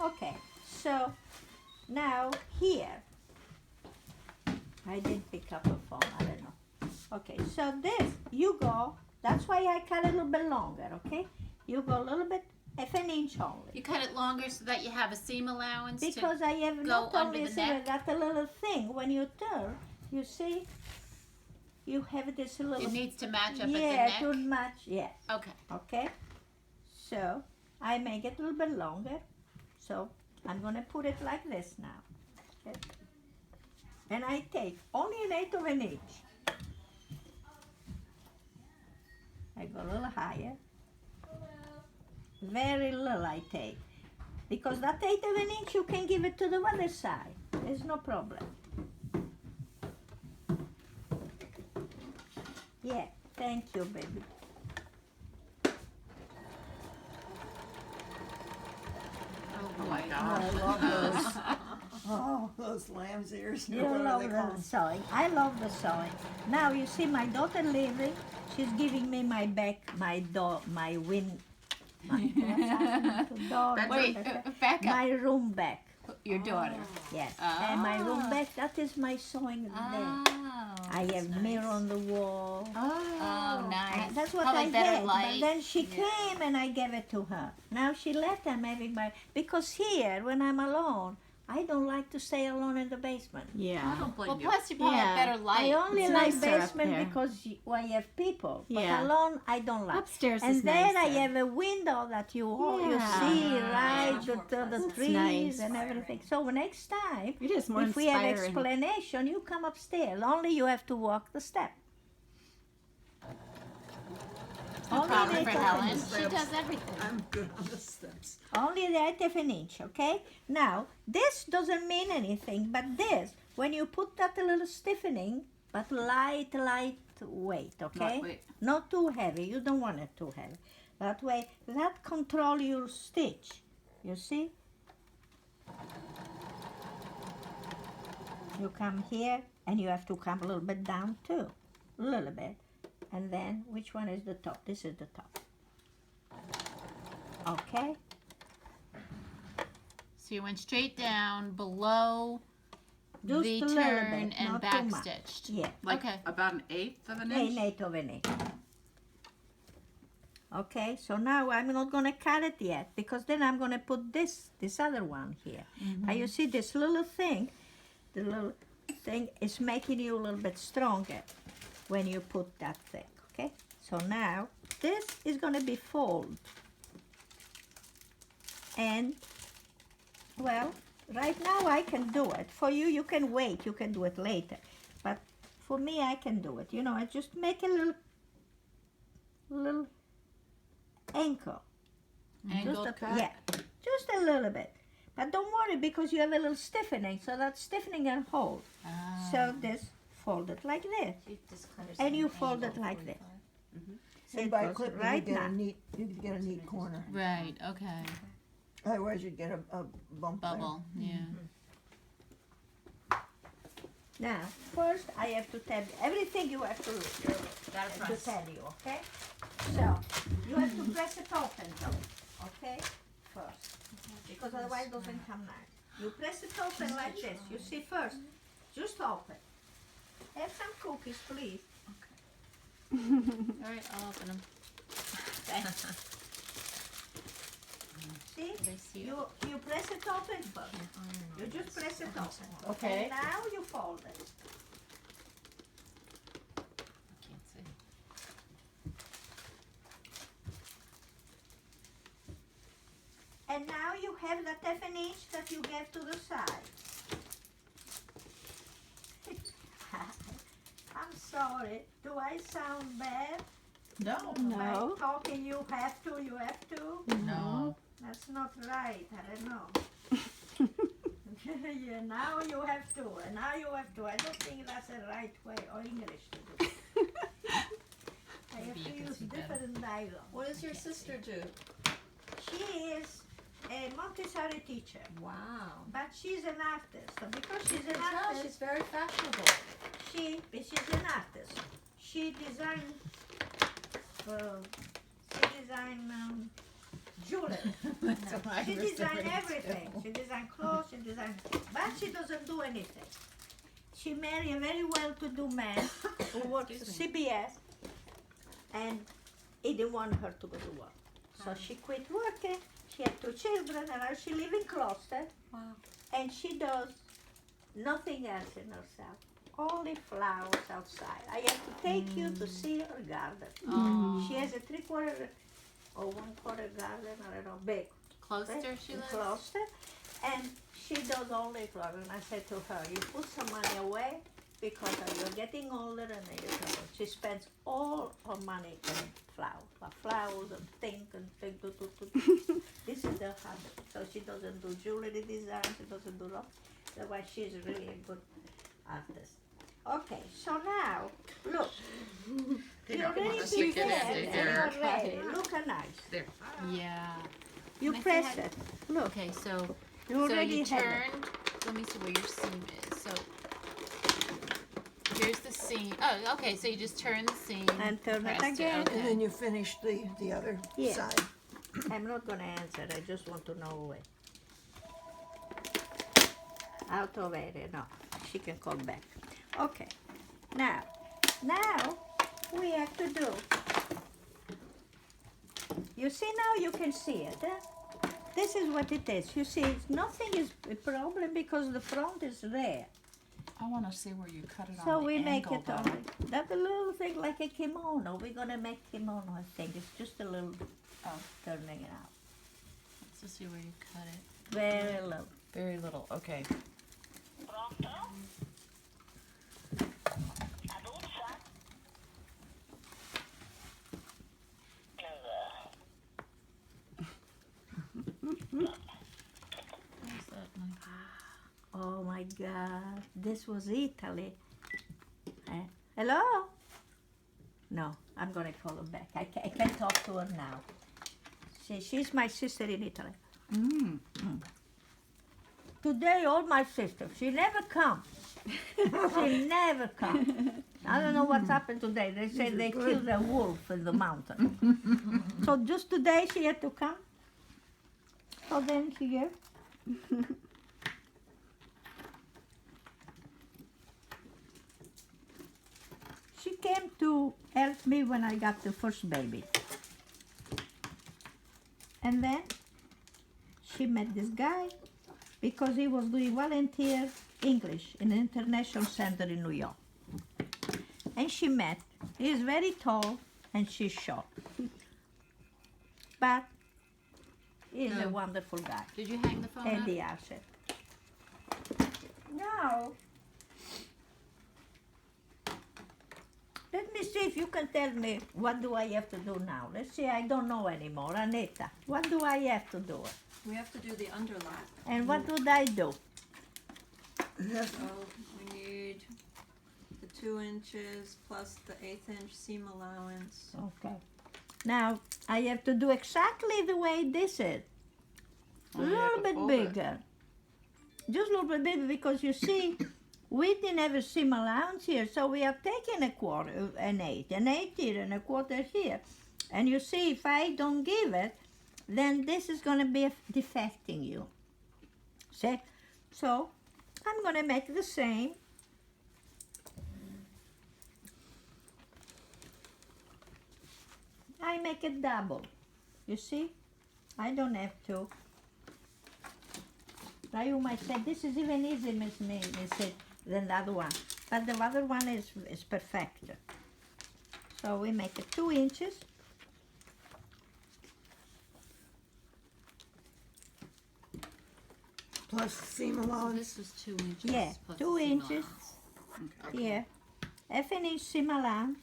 Okay, so now here, I didn't pick up a phone, I don't know. Okay, so this, you go, that's why I cut a little bit longer, okay? You go a little bit, half an inch only. You cut it longer so that you have a seam allowance Because I have go not under only the see, I neck? got a little thing, when you turn, you see, you have this little... It needs to match up yeah, at the neck? to match, yes. Okay. Okay, so I make it a little bit longer. So I'm gonna put it like this now. Okay. And I take only an eighth of an inch. I go a little higher. Very little I take. Because that eighth of an inch you can give it to the other side. There's no problem. Yeah, thank you, baby. Oh my I gosh. love those. Oh, those lamb's ears. You What are love they the called? sewing. I love the sewing. Now you see my daughter leaving. She's giving me my back, my door, my win. My, door, Wait, back up. my room back. Your daughter. Yes. And my room Ah. back. That is my sewing there. Oh, I that's have nice. mirror on the wall. Oh, nice. That's what Probably I better had. light. But then she came and I gave it to her. Now she left. I'm having my because here when I'm alone, I don't like to stay alone in the basement. I Yeah. don't blame Well, you. plus you probably have Yeah. better light. I only It's like nicer up basement there. because I have people. But Yeah. alone, I don't like. Upstairs And is then I nicer. have a window that you Yeah. see Yeah. right Much the, more the pleasant. trees nice. and everything. So next time, It is more if we have inspiring. explanation, you come upstairs. Only you have to walk the step. No Only problem the for eighth of an Helen. inch. She does everything. I'm good on the steps. Only the eighth of an inch, okay? Now, this doesn't mean anything, but this, when you put that a little stiffening, but light weight, okay? Wait. Not too heavy, you don't want it too heavy. That way, that control your stitch, you see? You come here, and you have to come a little bit down too, a little bit. And then, which one is the top? This is the top. Okay? So you went straight down below Just the a little turn bit, and not back too much. stitched. Yeah, Like Okay. about an eighth of an an inch? eighth of an inch. Okay, so now I'm not gonna cut it yet because then I'm gonna put this other one here. And you see this little thing, the little thing is making you a little bit stronger when you put that thing, okay? So now this is gonna be fold. And, well, right now I can do it. For you, you can wait, you can do it later. But for me, I can do it. You know, I just make a little ankle. Angled Just cut. yeah, just a little bit. But don't worry because you have a little stiffening, so that stiffening and hold. Ah. So this, fold it like this. And you fold it like this. And It by goes clipping, right you get now. you get a neat corner. Right, okay. Otherwise, you'd get a bump there. Bubble, yeah. Now, first I have to tell you, everything you have to tell you, okay? So, you have to press it open though, okay? First, because otherwise it doesn't come nice. You press it open like this, you see first, just open. Have some cookies, please. All right, I'll open them. See? They see it. You press it open first. You just press it open. Okay. And now you fold it. I can't see. And now you have that half an inch that you gave to the side. I'm sorry. Do I sound bad? No. By No. talking you have to? No. That's not right. I don't know. Yeah, now you have to. And now you have to. I don't think that's the right way or English to do it. I have Maybe you to can use see better. different dialogue. What does your sister do? She is a Montessori teacher, Wow. but she's an artist. So because she's an Tell, artist, she's very fashionable. she's an artist. She designed jewelry. That's what I She was designs doing, everything. too. She designs clothes, she designs, but she doesn't do anything. She married a very well-to-do man who works at CBS, and he didn't want her to go to work. So she quit working. She had 2 children, and now she lives in Gloucester, Wow. and she does nothing else in herself. Only flowers outside. I have to take you to see her garden. Oh. She has a 3/4 or 1/4 garden, I don't know, big. Closer she in lives? Gloucester, and she does only flowers. And I said to her, you put some money away because you're getting older and then you're coming. She spends all her money in flowers and things and things. This is her habit. So she doesn't do jewelry design, she doesn't do that. That's why she's really a good artist. Okay, so now, look. You're ready to Stick it in and there. you're ready. Look how nice. There. Yeah. You Can I see press how- it. Look, Okay, so you so already you have it. turn. Let me see where your seam is. So here's the seam. Oh, okay. So you just turn the seam And turn it press again. Okay. And then you finish the other Yes. side. I'm not gonna answer, I just want to know where. Out of area, no, she can call back. Okay, now we have to do, you see now you can see it, huh? This is what it is, you see, nothing is a problem because the front is there. I want to see where you cut it So on the we make angle, it though. only, that a little thing like a kimono, we're gonna make kimono, I think, it's just a little Oh, turning it out, Let's just see where you cut it. very little. very little. Okay. Where's that one? Oh my God, this was Italy. Hello? No, I'm gonna call her back. I can't talk to her now. She's my sister in Italy. Mm. Today, all my sisters, she never comes. She never comes. I don't know what's happened today. They say they killed a wolf in the mountain. So just today she had to come. So then here. She came to help me when I got the first baby. And then she met this guy because he was doing volunteer English in an international center in New York. And she met. He is very tall and she's short. But he's a No. wonderful guy. Did you hang the phone up? Eddie Arce. Now, let me see if you can tell me what do I have to do now. Let's see, I don't know anymore. Anita, what do I have to do? We have to do the underlap. And what would I do? So we need the 2 inches plus the 1/8 inch seam allowance. Okay. Now, I have to do exactly the way this is. A Oh, you have little to bit fold it. bigger. Just a little bit bigger because you see, we didn't have a seam allowance here, so we are taking a quarter, an 8 here and a quarter here. And you see, if I don't give it, then this is going to be defecting you. See? So, I'm going to make the same. I make it double. You see? I don't have to. Now you might say, this is even easier, Miss than the other one. But the other one is perfect. So we make it 2 inches. Plus seam So allowance. this was 2 inches. Yeah, plus 2 the seam inches. allowance. Here. Half an inch seam allowance.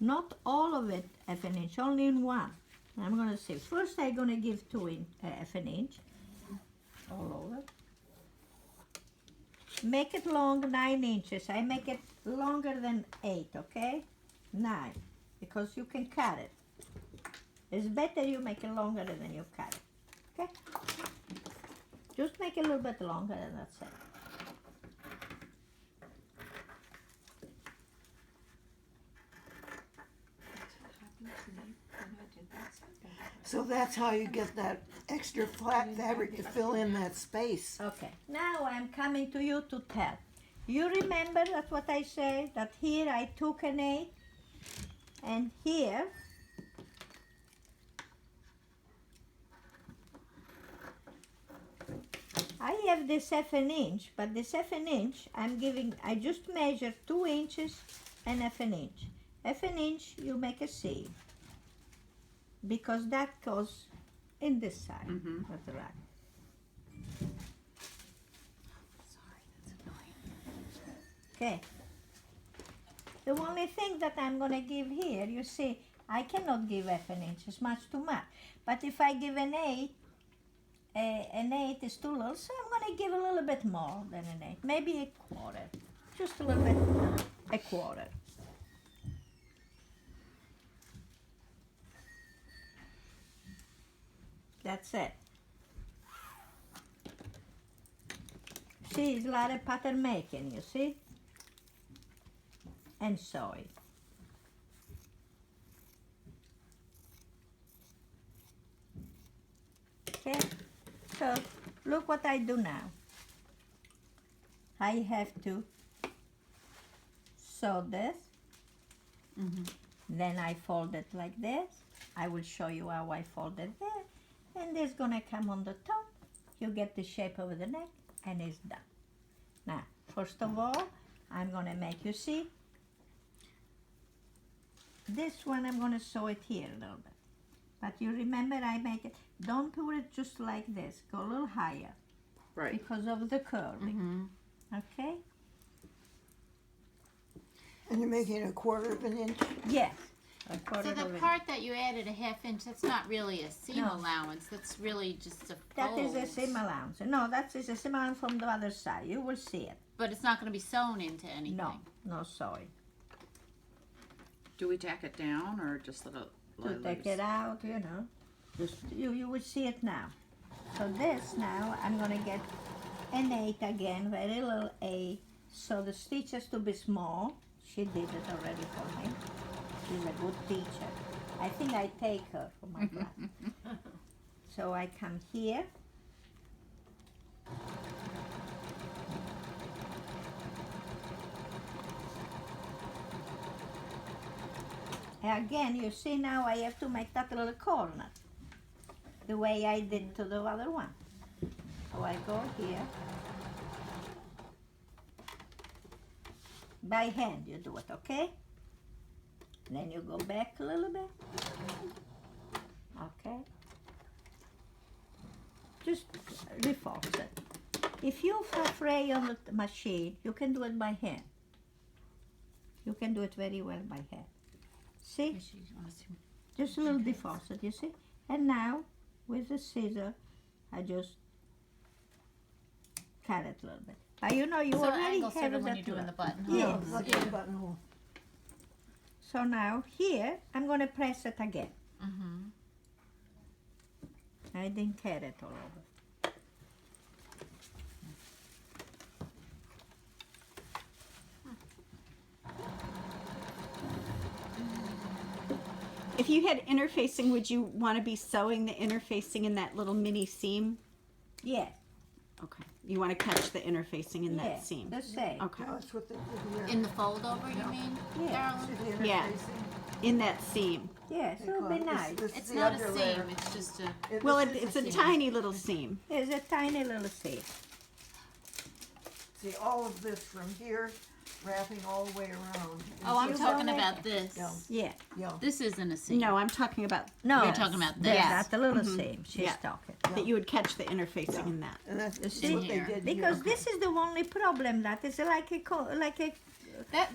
Not all of it half an inch, only in one. I'm gonna say, first I'm gonna give half an inch all over. Make it long, 9 inches. I make it longer than 8, okay? 9, because you can cut it. It's better you make it longer than you cut it, okay? Just make it a little bit longer and that's it. That's what happened to me when I did that second. that's how you get that extra flat fabric to fill in that space. Okay, now I'm coming to you to tell. You remember that what I say, that here I took an 8, and here I have this half an inch, but this half an inch I just measure 2 inches and half an inch. Half an inch you make a seam, because that goes in this side. Mhm. That's right. Sorry, that's annoying. Okay. The only thing that I'm going to give here, you see, I cannot give half an inch. It's much too much. But if I give an 8 is too little, so I'm going to give a little bit more than an 8. Maybe a quarter. Just a little bit, a quarter. That's it. See, it's a lot of pattern making, you see? And sewing. Okay, so look what I do now. I have to sew this, then I fold it like this. I will show you how I fold it there, and this gonna come on the top. You get the shape of the neck, and it's done. Now, first of all, I'm gonna make, you see, this one I'm gonna sew it here a little bit. But you remember I make it, don't put it just like this, go a little higher. Right. Because of the curving. Okay? And you're making a quarter of an inch. Yes. A quarter So the of it. part that you added a half inch, that's not really a seam No. allowance. That's really just a That is a fold. seam allowance. No, that is a seam allowance from the other side. You will see it. But it's not going to be sewn into anything. No, no sewing. Do we tack it down or just let it To lie take loose? it out, you know. Just you will see it now. So this now I'm gonna get an 8 again, very little 8. So the stitch has to be small. She did it already for me. She's a good teacher. I think I take her for my class. So I come here. Again, you see now I have to make that little corner the way I did to the other one. So I go here. By hand you do it, okay? Then you go back a little bit. Okay? Just reinforce it. If you're afraid on the machine, you can do it by hand. You can do it very well by hand. See? Just a little default, you see? And now, with the scissor, I just cut it a little bit. You know, you So already angle sort have of when that you're doing the look. buttonhole. Yes. Like a buttonhole. So now, here, I'm going to press it again. I didn't cut it all over. If you had interfacing, would you want to be sewing the interfacing in that little mini seam? Yes. Okay. You want to catch the interfacing in that Yes, seam? the same. Okay. That's what they did here. In the fold over, you mean, Yeah. Carolyn? See the Yeah. interfacing? In that seam. Yes, They it will call be it- nice. This is It's the not a under seam, layer. it's just a... Well, This is it's a seam. tiny little seam. It's a tiny little seam. See, all of this from here, wrapping all the way around. Oh, I'm You talking don't about make this. Yeah. Yeah. Yeah. This isn't a seam. No, I'm talking about No. You're talking about this. That's the little seam she's Yeah. talking. that you would catch the interfacing in that. And that's see? what they Here. did Because here. this is the only problem that is like a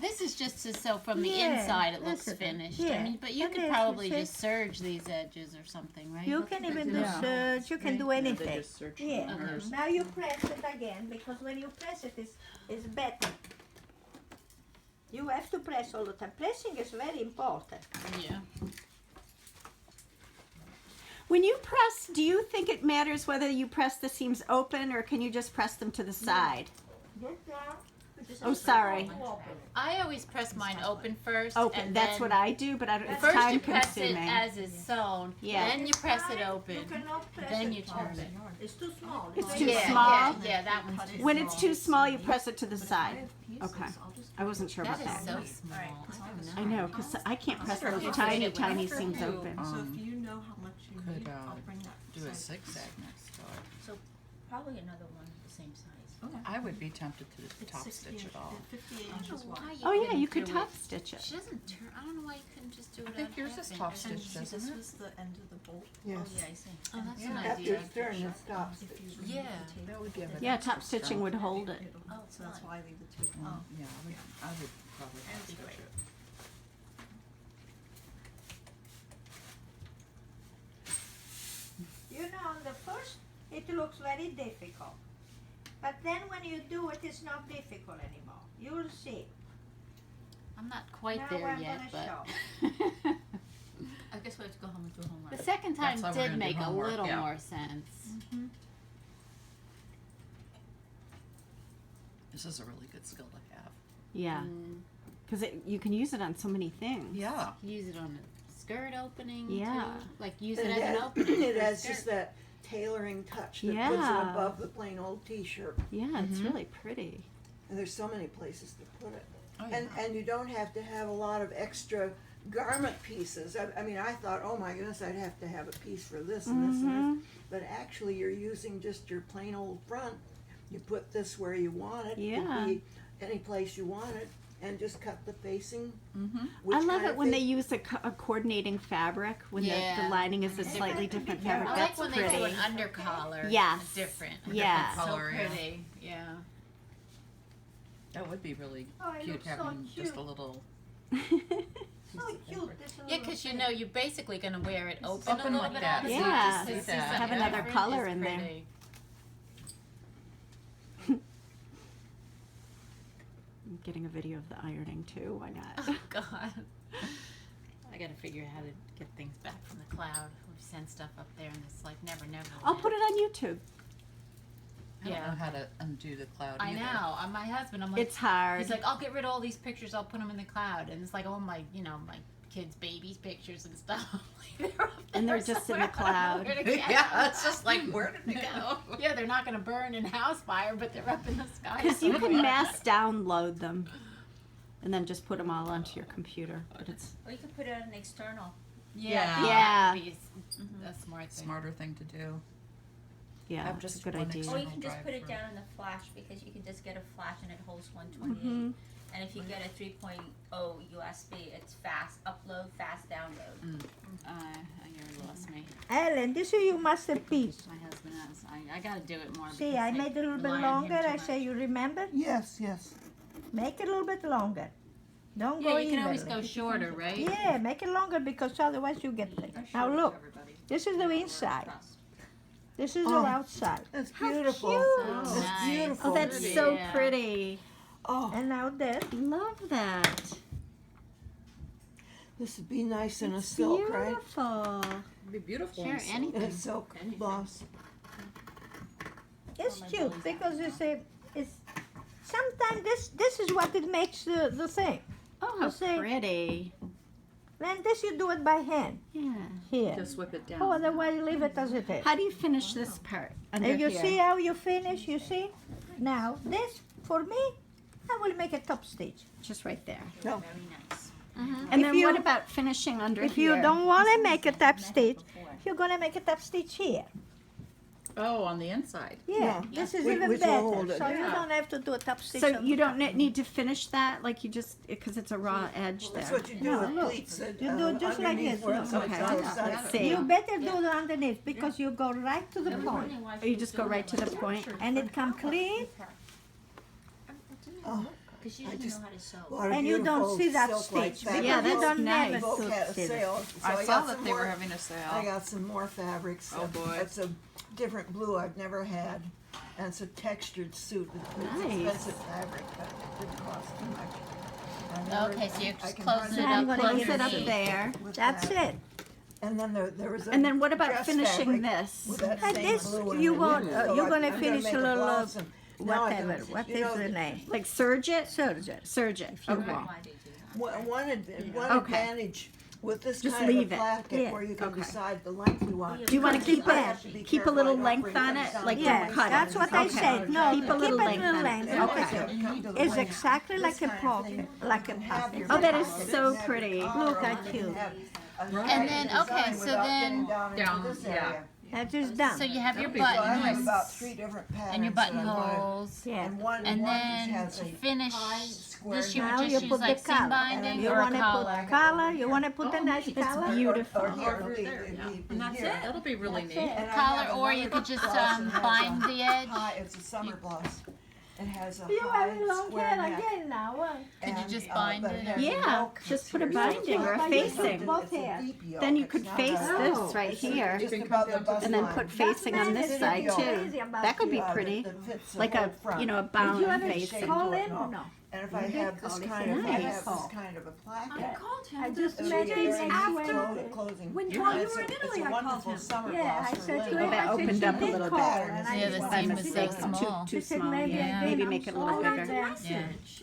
This is just to sew from the Yeah, inside. It this looks is it. finished. Yeah. I mean, but you And could this, probably you see? just serge these edges or something, right? you can even do Yeah. serge, you can do Yeah, they anything. just search Yeah. for numbers. Now you press it again because when you press it is better. You have to press all the time. Pressing is very important. Yeah. When you press, do you think it matters whether you press the seams open or can you just press them to the side? Get down. Oh, sorry. I always press mine open first. Open. and That's then what I do, but I don't, it's First time you press it consuming. as it's sewn. Yeah. Then you press it open. You cannot press Then it you turn open. it. It's too small. It's It's too yeah, small? Yeah, that one's too When small. it's too small, you press it to the side. Okay. I wasn't sure That about is that. so small. I know, because I can't press those you tiny, create it tiny after seams you- open. So if you know how much you could, need, I'll bring that. do a size. zigzag next to it. Probably another one the same size. I would be tempted to It's top 60 stitch inch- it all. 58 I don't inches know wide. why Oh, yeah, couldn't you could do top it. stitch it. She doesn't turn. I don't know why you couldn't just do it. I think on yours is half top inch. And stitched, see, this isn't it? was the end of the bolt. Yes. Oh, yeah, I see. Oh, that's Yeah, an after idea. it's turned, it stops. If you remove Yeah. the tape, That would give it. Yeah, extra top stitching strength. would hold it. it'll- Oh, so that's fine. why I leave the tape Mm, on. Yeah, I would probably top That'd be stitch great. it. You know, on the first, it looks very difficult. But then when you do it, it's not difficult anymore. You'll see. I'm not quite Now there I'm yet, gonna but I guess we have to go home and do homework. The second time That's why we're did gonna do make a homework, little yeah. more sense. This is a really good skill to have. Yeah, Mm, because you can use it on so many things. Yeah. use it on a skirt opening. Yeah. Too. Like use And it as an it opening. it for a has just skirt. that tailoring touch that puts it Yeah. above the plain old t-shirt. Yeah, it's really pretty. And there's so many places to put it. Oh, And you don't have to have a lot of extra garment pieces. I mean, I thought, oh my goodness, I'd have to have a piece for this and this and this. But actually, you're using just your plain old front. You put this where you want it. Yeah. It could be any place you want it. And just cut the facing. Mm-hmm. I love it when they use a coordinating fabric, when the Yeah. lining is a slightly different fabric. I That's like when pretty. they do an undercollar. Yes. Different. Yeah. So Color, yeah. pretty. Yeah. That would be really Oh, it cute looks so having just a cute. little. So cute. This Yeah, little because you thing. know you're basically gonna wear it open, Open a little like bit that. out. Yeah. So you just see Have something another different. color It's in there. pretty. I'm getting a video of the ironing too. Why not? Oh God. I gotta figure out how to get things back from the cloud. We send stuff up there, and it's like never. I'll put it on YouTube. I don't Yeah. know how to undo the cloud I either. know. My husband, I'm like, It's hard. he's like, I'll get rid of all these pictures. I'll put them in the cloud, and it's like all my, my kids' babies' pictures and stuff. They're up And they're there just in the somewhere. I don't know cloud. where to get Yeah, them. it's just like, where did it go? Yeah, they're not gonna burn in a house fire, but they're up in the sky. Because you can somewhere. mass download them, and then just put them all onto your computer. But it's Or you can put it on an external. Yeah. Yeah. That would be a smart thing. Smarter thing to do. yeah, Have it's just a good one idea. Or you External can just drive put it for- down in the flash because you can just get a flash and it holds 128. Mhm. And if you get a 3.0 USB, it's fast upload, fast download. You lost me. Ellen, this is your masterpiece. My husband has. I gotta do it more. See, because I made it a little bit rely on him longer. too I much. say, you remember? Yes, yes. Make it a little bit longer. Don't Yeah, go you can always evenly. go shorter, right? Yeah, make it longer because otherwise you get thick. Now look, this is the inside. This is the Oh. outside. That's How beautiful. cute. That's Nice. beautiful. Oh, that's Pretty, so yeah. pretty. Oh, And now this. Love that. this would be nice in a silk, right? Beautiful. It'd be beautiful. Sure, in silk. In anything. a silk gloss. It's cute because it's sometimes this is what it makes the thing. Oh, You how see? pretty. Then this you do it by hand Yeah. here. Just whip it down. Oh, otherwise leave it as it is. How do you finish this part? Under And you here? see how you finish, you see? Now, this, for me, I will make a top stitch. Just right there. No. Very nice. And If then you- what about finishing under If here? you don't want to make a top stitch, you're going to make a top stitch here. Oh, on the inside. Yeah, this is Which- even which will better. hold it. So you Yeah. don't have to do a top stitch. So on you the don't top. need to finish that, like you just, because it's a raw edge That's there. what you do No, with look. pleats. You do just like underneath this, where look. it's on Okay, the I other got side. Let's see. You better do the underneath because you go right to the point. Or you just go right to the point. And it come clean. Oh, Because you I didn't just- know how to sew. a lot of And you don't beautiful see that silk like stitch that. because Yeah, you that's don't nice. never Both had a see sale. this. So I got saw some that they were more- having a sale. I got some more fabrics. Oh, boy. It's a different blue I've never had. And it's a textured suit. It's Nice. expensive fabric, but it didn't cost too much. I never- Okay, so you're I just can closing run it I'm up. gonna Close give it up underneath. there. with That's that. it. And then there was a And then what about dress finishing fabric this? with that And same this, blue in you it. want, So you're I'm gonna gonna finish make a little, blouse and whatever. don't- What you is know, the name? Like serge it? Surgeon. Serge it. Okay. One Okay. advantage with this Just kind leave of it. a placket Yeah. where you can Okay. decide the length you want. Do you want to keep I have to it? be Keep a careful little I don't length bring on things it, down like to don't the cut it. That's what I Okay. said. No, Keep a keep little it length little on it. length. Okay. Okay. It's exactly like a pocket, like a pocket. Oh, that is so pretty. Look how cute. And then, okay, so then- Down, yeah. That is done. So you have your So I have buttons about 3 different patterns. and your that I wanted. buttonholes. Yeah. And one And one then has to a finish high square this, you would Now just you use put the like seam collar. binding You or a want to collar. put collar? You want to put the nice collar? Beautiful. Or here, Over it'd be- there, it'd yeah. be And that's here. it? That'll be really That's neat. it. And I Collar, have or you another could just blouse that has bind a the edge. high- It's a summer blouse. It has a You high have long square hair neck. again now. Could you and, just bind but it? has a Yeah, yoke just put a here. binding or a But you facing. put both hair. Then you could face this right It's here, just above the bust and then line. put facing on this That's side nice. too. Crazy about That could be you. pretty, That fits the like whole a front. you know a Did bound you ever facing. call in or no? And if I You have did this call it. kind of, I Nice. have this kind of a placket. called him. I just It's met very him after- closing. when And you it's were a- in it's Italy, a I called wonderful him. summer Yeah, blouse I for said to Linda. him, Oh, that I said, opened she up a did little call, bit. and I Yeah, just the wanted seam to was see so that. small. Too She said, small. maybe Yeah, I maybe did. make it a I'm little sorry, bigger. that's Yeah. it.